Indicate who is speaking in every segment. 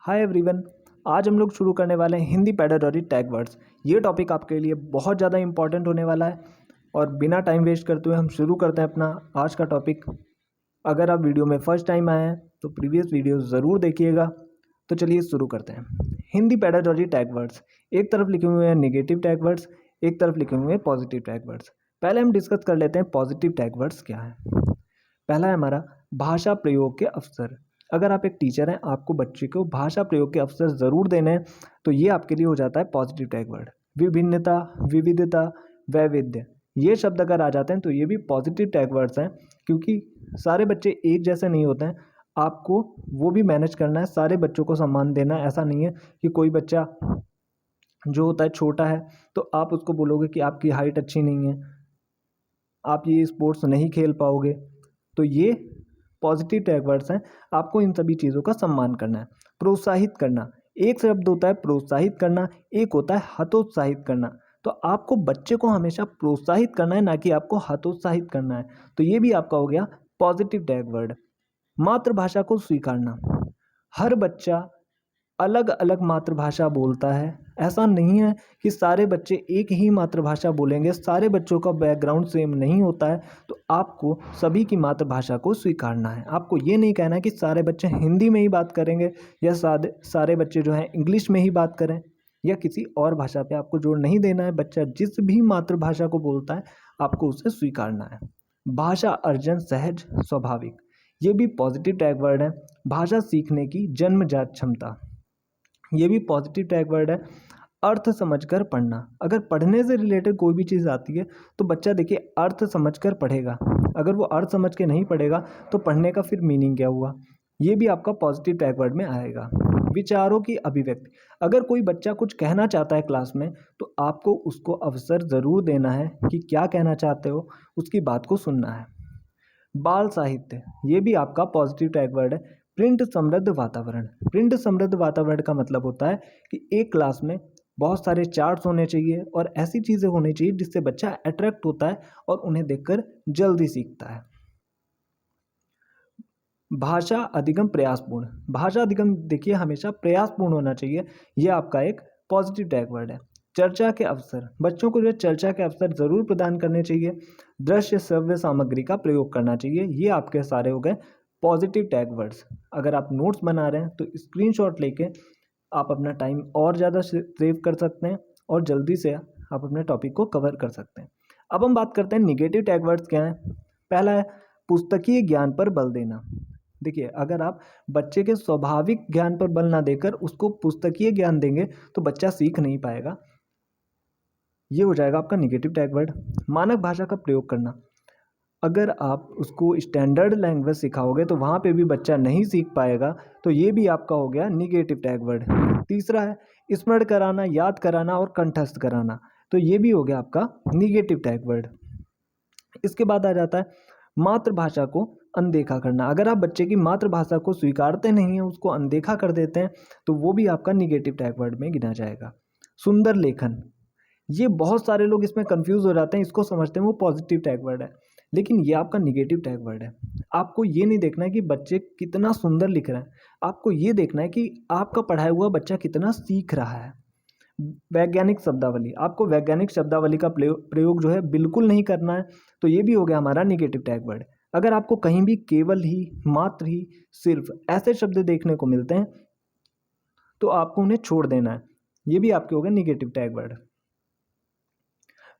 Speaker 1: Hi everyone. आज हम लोग शुरू करने वाले हैं हिंदी पेडागॉजी टैग वर्ड्स। ये टॉपिक आपके लिए बहुत ज़्यादा इंपॉर्टेंट होने वाला है और बिना टाइम वेस्ट करते हुए हम शुरू करते हैं अपना आज का टॉपिक। अगर आप वीडियो में फर्स्ट टाइम आए हैं तो प्रीवियस वीडियो ज़रूर देखिएगा। तो चलिए शुरू करते हैं। हिंदी पेडागॉजी टैग वर्ड्स, एक तरफ लिखे हुए हैं नेगेटिव टैग वर्ड्स, एक तरफ लिखे हुए हैं पॉजिटिव टैग वर्ड्स। पहले हम डिस्कस कर लेते हैं पॉजिटिव टैग वर्ड्स क्या है। पहला है हमारा भाषा प्रयोग के अवसर। अगर आप एक टीचर हैं, आपको बच्चे को भाषा प्रयोग के अवसर ज़रूर देने हैं, तो ये आपके लिए हो जाता है पॉजिटिव टैग वर्ड। विभिन्नता, विविधता, वैविध्य, ये शब्द अगर आ जाते हैं तो ये भी पॉजिटिव टैग वर्ड्स हैं, क्योंकि सारे बच्चे एक जैसे नहीं होते हैं। आपको वो भी मैनेज करना है, सारे बच्चों को सम्मान देना है। ऐसा नहीं है कि कोई बच्चा जो होता है छोटा है तो आप उसको बोलोगे कि आपकी हाइट अच्छी नहीं है, आप ये स्पोर्ट्स नहीं खेल पाओगे। तो ये पॉजिटिव टैग वर्ड्स हैं। आपको इन सभी चीज़ों का सम्मान करना है। प्रोत्साहित करना, एक शब्द होता है प्रोत्साहित करना, एक होता है हतोत्साहित करना। तो आपको बच्चे को हमेशा प्रोत्साहित करना है, ना कि आपको हतोत्साहित करना है। तो ये भी आपका हो गया पॉजिटिव टैग वर्ड। मातृभाषा को स्वीकारना, हर बच्चा अलग अलग मातृभाषा बोलता है। ऐसा नहीं है कि सारे बच्चे एक ही मातृभाषा बोलेंगे, सारे बच्चों का बैकग्राउंड सेम नहीं होता है। तो आपको सभी की मातृभाषा को स्वीकारना है। आपको ये नहीं कहना है कि सारे बच्चे हिंदी में ही बात करेंगे या सारे बच्चे जो हैं इंग्लिश में ही बात करें या किसी और भाषा पे आपको जोर नहीं देना है। बच्चा जिस भी मातृभाषा को बोलता है आपको उसे स्वीकारना है। भाषा अर्जन सहज स्वाभाविक, ये भी पॉजिटिव टैग वर्ड है। भाषा सीखने की जन्मजात क्षमता, ये भी पॉजिटिव टैग वर्ड है। अर्थ समझकर पढ़ना, अगर पढ़ने से रिलेटेड कोई भी चीज़ आती है तो बच्चा देखिए अर्थ समझकर पढ़ेगा। अगर वो अर्थ समझ के नहीं पढ़ेगा तो पढ़ने का फिर मीनिंग क्या हुआ। ये भी आपका पॉजिटिव टैग वर्ड में आएगा। विचारों की अभिव्यक्ति, अगर कोई बच्चा कुछ कहना चाहता है क्लास में तो आपको उसको अवसर ज़रूर देना है कि क्या कहना चाहते हो, उसकी बात को सुनना है। बाल साहित्य, ये भी आपका पॉजिटिव टैग वर्ड है। प्रिंट समृद्ध वातावरण, प्रिंट समृद्ध वातावरण का मतलब होता है कि एक क्लास में बहुत सारे चार्ट्स होने चाहिए और ऐसी चीज़ें होनी चाहिए जिससे बच्चा अट्रैक्ट होता है और उन्हें देखकर जल्दी सीखता है। भाषा अधिगम प्रयासपूर्ण, भाषा अधिगम देखिए हमेशा प्रयासपूर्ण होना चाहिए। यह आपका एक पॉजिटिव टैग वर्ड है। चर्चा के अवसर, बच्चों को जो चर्चा के अवसर ज़रूर प्रदान करने चाहिए। दृश्य श्रव्य सामग्री का प्रयोग करना चाहिए। ये आपके सारे हो गए पॉजिटिव टैग वर्ड्स। अगर आप नोट्स बना रहे हैं तो स्क्रीनशॉट लेके आप अपना टाइम और ज़्यादा सेव कर सकते हैं और जल्दी से आप अपने टॉपिक को कवर कर सकते हैं। अब हम बात करते हैं निगेटिव टैग वर्ड्स क्या हैं। पहला है पुस्तकीय ज्ञान पर बल देना। देखिए अगर आप बच्चे के स्वाभाविक ज्ञान पर बल ना देकर उसको पुस्तकीय ज्ञान देंगे तो बच्चा सीख नहीं पाएगा। ये हो जाएगा आपका निगेटिव टैग वर्ड। मानक भाषा का प्रयोग करना, अगर आप उसको स्टैंडर्ड लैंग्वेज सिखाओगे तो वहाँ पे भी बच्चा नहीं सीख पाएगा। तो ये भी आपका हो गया निगेटिव टैग वर्ड। तीसरा है स्मरण कराना, याद कराना और कंठस्थ कराना। तो ये भी हो गया आपका निगेटिव टैग वर्ड। इसके बाद आ जाता है मातृभाषा को अनदेखा करना। अगर आप बच्चे की मातृभाषा को स्वीकारते नहीं हैं, उसको अनदेखा कर देते हैं, तो वो भी आपका निगेटिव टैग वर्ड में गिना जाएगा। सुंदर लेखन, ये बहुत सारे लोग इसमें कंफ्यूज हो जाते हैं, इसको समझते हैं वो पॉजिटिव टैग वर्ड है, लेकिन ये आपका निगेटिव टैग वर्ड है। आपको ये नहीं देखना है कि बच्चे कितना सुंदर लिख रहे हैं, आपको ये देखना है कि आपका पढ़ाया हुआ बच्चा कितना सीख रहा है। वैज्ञानिक शब्दावली, आपको वैज्ञानिक शब्दावली का प्रयोग जो है बिल्कुल नहीं करना है। तो ये भी हो गया हमारा निगेटिव टैग वर्ड। अगर आपको कहीं भी केवल ही, मात्र ही, सिर्फ ऐसे शब्द देखने को मिलते हैं तो आपको उन्हें छोड़ देना है। ये भी आपके हो गए निगेटिव टैग वर्ड।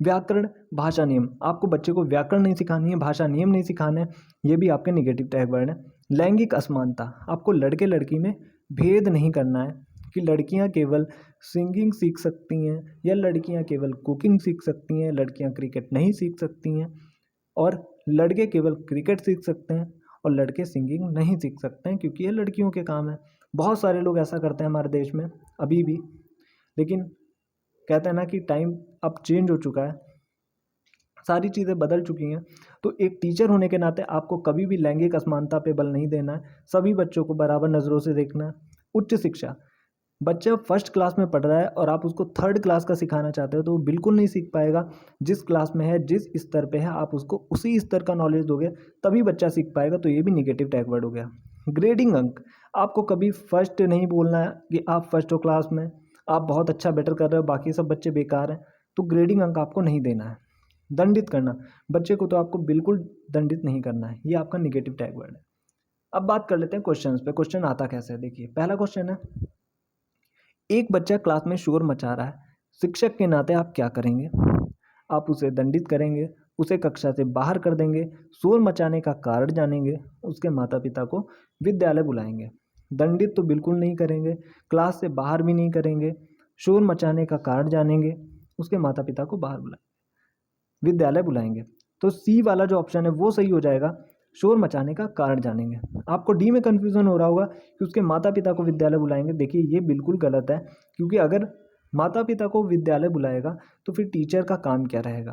Speaker 1: व्याकरण, भाषा नियम, आपको बच्चे को व्याकरण नहीं सिखानी है, भाषा नियम नहीं सिखाने हैं। ये भी आपके निगेटिव टैग वर्ड है। लैंगिक असमानता, आपको लड़के लड़की में भेद नहीं करना है कि लड़कियां केवल सिंगिंग सीख सकती हैं या लड़कियां केवल कुकिंग सीख सकती हैं, लड़कियां क्रिकेट नहीं सीख सकती हैं और लड़के केवल क्रिकेट सीख सकते हैं और लड़के सिंगिंग नहीं सीख सकते हैं, क्योंकि ये लड़कियों के काम है। बहुत सारे लोग ऐसा करते हैं हमारे देश में अभी भी, लेकिन कहते हैं ना कि टाइम अब चेंज हो चुका है, सारी चीज़ें बदल चुकी हैं। तो एक टीचर होने के नाते आपको कभी भी लैंगिक असमानता पे बल नहीं देना है, सभी बच्चों को बराबर नज़रों से देखना है। उच्च शिक्षा, बच्चा फर्स्ट क्लास में पढ़ रहा है और आप उसको थर्ड क्लास का सिखाना चाहते हो तो वो बिल्कुल नहीं सीख पाएगा। जिस क्लास में है, जिस स्तर पे है, आप उसको उसी स्तर का नॉलेज दोगे तभी बच्चा सीख पाएगा। तो ये भी निगेटिव टैग वर्ड हो गया। ग्रेडिंग अंक, आपको कभी फर्स्ट नहीं बोलना है कि आप फर्स्ट हो क्लास में, आप बहुत अच्छा बेटर कर रहे हो, बाकी सब बच्चे बेकार हैं, तो ग्रेडिंग अंक आपको नहीं देना है। दंडित करना, बच्चे को तो आपको बिल्कुल दंडित नहीं करना है, ये आपका निगेटिव टैग वर्ड है। अब बात कर लेते हैं क्वेश्चंस पे। क्वेश्चन आता कैसे है, देखिए पहला क्वेश्चन है, एक बच्चा क्लास में शोर मचा रहा है, शिक्षक के नाते आप क्या करेंगे? आप उसे दंडित करेंगे, उसे कक्षा से बाहर कर देंगे, शोर मचाने का कारण जानेंगे, उसके माता पिता को विद्यालय बुलाएंगे। दंडित तो बिल्कुल नहीं करेंगे, क्लास से बाहर भी नहीं करेंगे, शोर मचाने का कारण जानेंगे, उसके माता पिता को बाहर विद्यालय बुलाएंगे। तो सी वाला जो ऑप्शन है वो सही हो जाएगा, शोर मचाने का कारण जानेंगे। आपको डी में कन्फ्यूजन हो रहा होगा कि उसके माता पिता को विद्यालय बुलाएंगे, देखिए ये बिल्कुल गलत है, क्योंकि अगर माता पिता को विद्यालय बुलाएगा तो फिर टीचर का काम क्या रहेगा?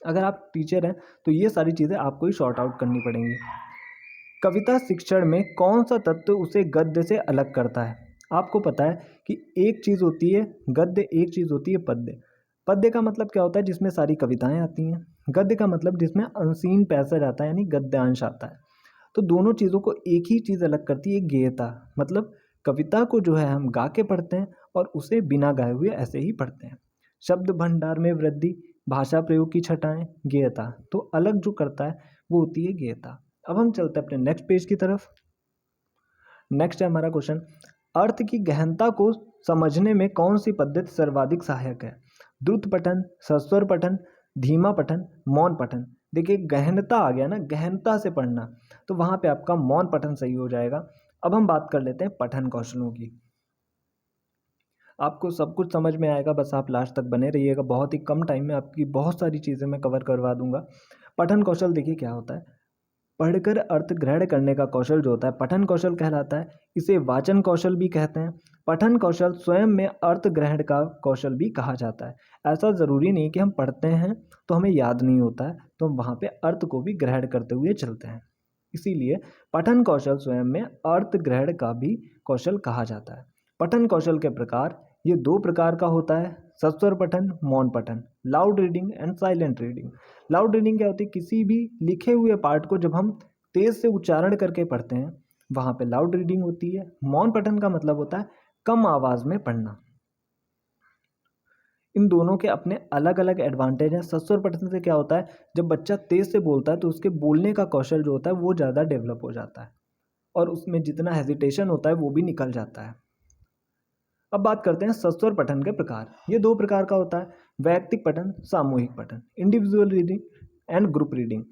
Speaker 1: अगर आप टीचर हैं तो ये सारी चीज़ें आपको ही शॉर्ट आउट करनी पड़ेंगी। कविता शिक्षण में कौन सा तत्व उसे गद्य से अलग करता है? आपको पता है कि एक चीज़ होती है गद्य, एक चीज़ होती है पद्य। पद्य का मतलब क्या होता है? जिसमें सारी कविताएं आती हैं। गद्य का मतलब जिसमें अनसीन पैसेज आता है, यानी गद्यांश आता है। तो दोनों चीज़ों को एक ही चीज़ अलग करती है, गेयता। मतलब कविता को जो है हम गा के पढ़ते हैं और उसे बिना गाए हुए ऐसे ही पढ़ते हैं। शब्द भंडार में वृद्धि, भाषा प्रयोग की छटाएं, गेयता। तो अलग जो करता है वो होती है गेयता। अब हम चलते हैं अपने नेक्स्ट पेज की तरफ। नेक्स्ट है हमारा क्वेश्चन, अर्थ की गहनता को समझने में कौन सी पद्धति सर्वाधिक सहायक है? द्रुत पठन, सस्वर पठन, धीमा पठन, मौन पठन। देखिए गहनता आ गया ना, गहनता से पढ़ना, तो वहाँ पे आपका मौन पठन सही हो जाएगा। अब हम बात कर लेते हैं पठन कौशलों की। आपको सब कुछ समझ में आएगा, बस आप लास्ट तक बने रहिएगा। बहुत ही कम टाइम में आपकी बहुत सारी चीज़ें मैं कवर करवा दूंगा। पठन कौशल देखिए क्या होता है, पढ़कर अर्थ ग्रहण करने का कौशल जो होता है पठन कौशल कहलाता है। इसे वाचन कौशल भी कहते हैं। पठन कौशल स्वयं में अर्थ ग्रहण का कौशल भी कहा जाता है। ऐसा ज़रूरी नहीं कि हम पढ़ते हैं तो हमें याद नहीं होता है, तो हम वहाँ पे अर्थ को भी ग्रहण करते हुए चलते हैं। इसीलिए पठन कौशल स्वयं में अर्थ ग्रहण का भी कौशल कहा जाता है। पठन कौशल के प्रकार ये दो प्रकार का होता है, सस्वर पठन, मौन पठन, loud reading and silent reading. Loud reading क्या होती है? किसी भी लिखे हुए पार्ट को जब हम तेज से उच्चारण करके पढ़ते हैं वहाँ पे लाउड रीडिंग होती है। मौन पठन का मतलब होता है कम आवाज़ में पढ़ना। इन दोनों के अपने अलग अलग एडवांटेज हैं। सस्वर पठन से क्या होता है, जब बच्चा तेज से बोलता है तो उसके बोलने का कौशल जो होता है वो ज़्यादा डेवलप हो जाता है और उसमें जितना हेजिटेशन होता है वो भी निकल जाता है। अब बात करते हैं सस्वर पठन के प्रकार। ये दो प्रकार का होता है, वैयक्तिक पठन, सामूहिक पठन, individual reading and group reading.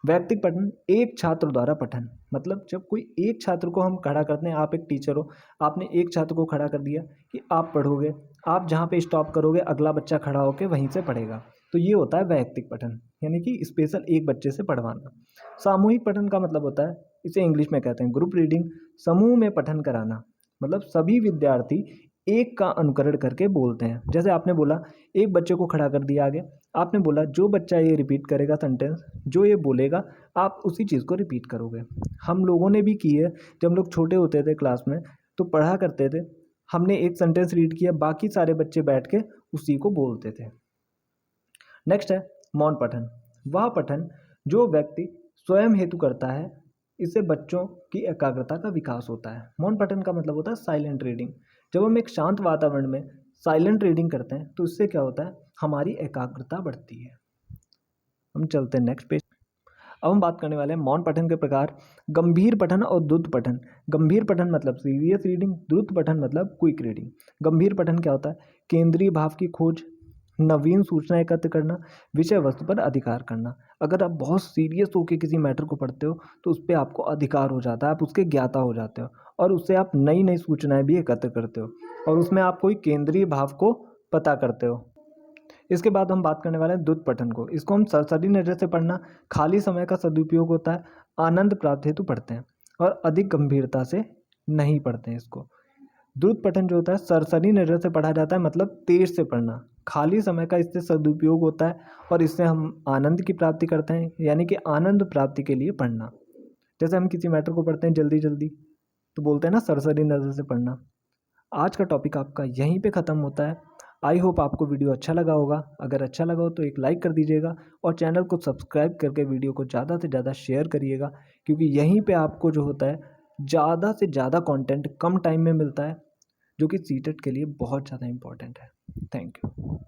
Speaker 1: वैयक्तिक पठन, एक छात्र द्वारा पठन, मतलब जब कोई एक छात्र को हम खड़ा करते हैं, आप एक टीचर हो, आपने एक छात्र को खड़ा कर दिया कि आप पढ़ोगे, आप जहाँ पे स्टॉप करोगे अगला बच्चा खड़ा होकर वहीं से पढ़ेगा, तो ये होता है वैयक्तिक पठन, यानी कि स्पेशल एक बच्चे से पढ़वाना। सामूहिक पठन का मतलब होता है, इसे इंग्लिश में कहते हैं ग्रुप रीडिंग, समूह में पठन कराना, मतलब सभी विद्यार्थी एक का अनुकरण करके बोलते हैं। जैसे आपने बोला एक बच्चे को खड़ा कर दिया आगे, आपने बोला जो बच्चा ये रिपीट करेगा सेंटेंस, जो ये बोलेगा आप उसी चीज़ को रिपीट करोगे। हम लोगों ने भी की है, जब हम लोग छोटे होते थे क्लास में तो पढ़ा करते थे, हमने एक सेंटेंस रीड किया, बाकी सारे बच्चे बैठ के उसी को बोलते थे। नेक्स्ट है मौन पठन। वह पठन जो व्यक्ति स्वयं हेतु करता है, इससे बच्चों की एकाग्रता का विकास होता है। मौन पठन का मतलब होता है साइलेंट रीडिंग। जब हम एक शांत वातावरण में साइलेंट रीडिंग करते हैं तो इससे क्या होता है, हमारी एकाग्रता बढ़ती है। हम चलते हैं नेक्स्ट पेज। अब हम बात करने वाले हैं मौन पठन के प्रकार, गंभीर पठन और द्रुत पठन। गंभीर पठन मतलब सीरियस रीडिंग, द्रुत पठन मतलब क्विक रीडिंग। गंभीर पठन क्या होता है, केंद्रीय भाव की खोज, नवीन सूचना एकत्र करना, विषय वस्तु पर अधिकार करना। अगर आप बहुत सीरियस होकर किसी मैटर को पढ़ते हो तो उस पर आपको अधिकार हो जाता है, आप उसके ज्ञाता हो जाते हो और उससे आप नई नई सूचनाएं भी एकत्र करते हो और उसमें आप कोई केंद्रीय भाव को पता करते हो। इसके बाद हम बात करने वाले हैं द्रुत पठन को। इसको हम सरसरी नज़र से पढ़ना, खाली समय का सदुपयोग होता है, आनंद प्राप्त हेतु पढ़ते हैं और अधिक गंभीरता से नहीं पढ़ते हैं इसको। द्रुत पठन जो होता है सरसरी नज़र से पढ़ा जाता है, मतलब तेज से पढ़ना, खाली समय का इससे सदुपयोग होता है और इससे हम आनंद की प्राप्ति करते हैं, यानी कि आनंद प्राप्ति के लिए पढ़ना। जैसे हम किसी मैटर को पढ़ते हैं जल्दी जल्दी तो बोलते हैं ना सरसरी नज़र से पढ़ना। आज का टॉपिक आपका यहीं पे ख़त्म होता है। आई होप आपको वीडियो अच्छा लगा होगा। अगर अच्छा लगा हो तो एक लाइक कर दीजिएगा और चैनल को सब्सक्राइब करके वीडियो को ज़्यादा से ज़्यादा शेयर करिएगा, क्योंकि यहीं पे आपको जो होता है ज़्यादा से ज़्यादा कंटेंट कम टाइम में मिलता है, जो कि सीटेट के लिए बहुत ज़्यादा इम्पोर्टेंट है। Thank you.